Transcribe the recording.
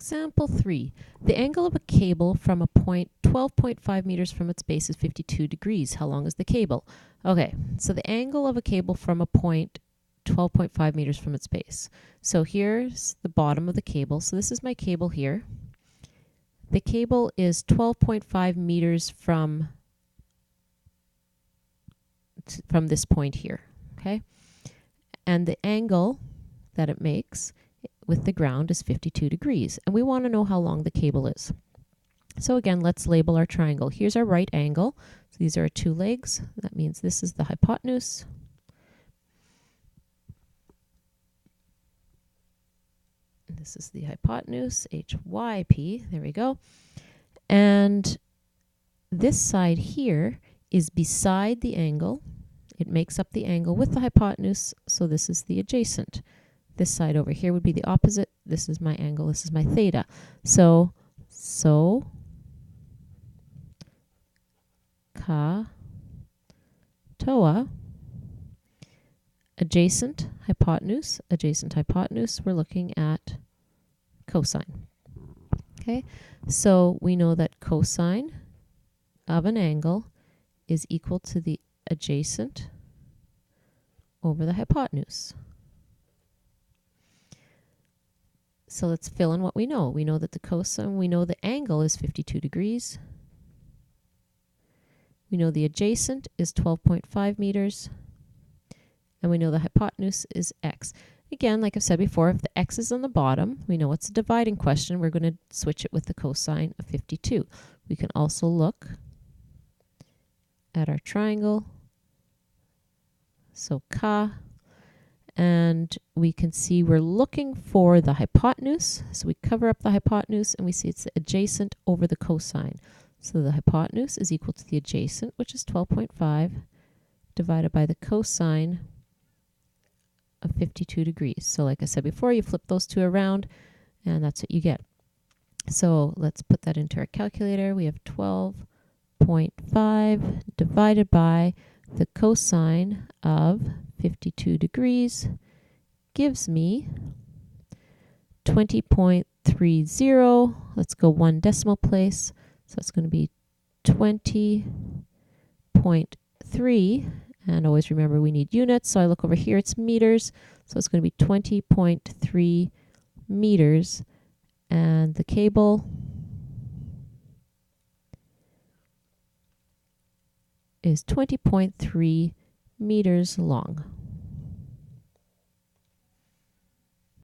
Example 3. The angle of a cable from a point 12.5 meters from its base is 52 degrees. How long is the cable? Okay, so the angle of a cable from a point 12.5 meters from its base. So here's the bottom of the cable. So this is my cable here. The cable is 12.5 meters from this point here, okay? And the angle that it makes with the ground is 52 degrees. And we want to know how long the cable is. So again, let's label our triangle. Here's our right angle. So these are our two legs. That means this is the hypotenuse. This is the hypotenuse, HYP. There we go. And this side here is beside the angle. It makes up the angle with the hypotenuse, so this is the adjacent. This side over here would be the opposite. This is my angle, this is my theta. So ka toa, adjacent hypotenuse, we're looking at cosine. Okay, so we know that cosine of an angle is equal to the adjacent over the hypotenuse. So let's fill in what we know. We know that the cosine, we know the angle is 52 degrees. We know the adjacent is 12.5 meters. And we know the hypotenuse is x. Again, like I've said before, if the x is on the bottom, we know it's a dividing question. We're going to switch it with the cosine of 52. We can also look at our triangle. So ka. And we can see we're looking for the hypotenuse. So we cover up the hypotenuse and we see it's adjacent over the cosine. So the hypotenuse is equal to the adjacent, which is 12.5, divided by the cosine of 52 degrees. So like I said before, you flip those two around and that's what you get. So let's put that into our calculator. We have 12.5 divided by the cosine of 52 degrees gives me 20.30. Let's go one decimal place. So it's going to be 20.3. And always remember we need units. So I look over here, it's meters. So it's going to be 20.3 meters. And the cable is 20.3 meters long.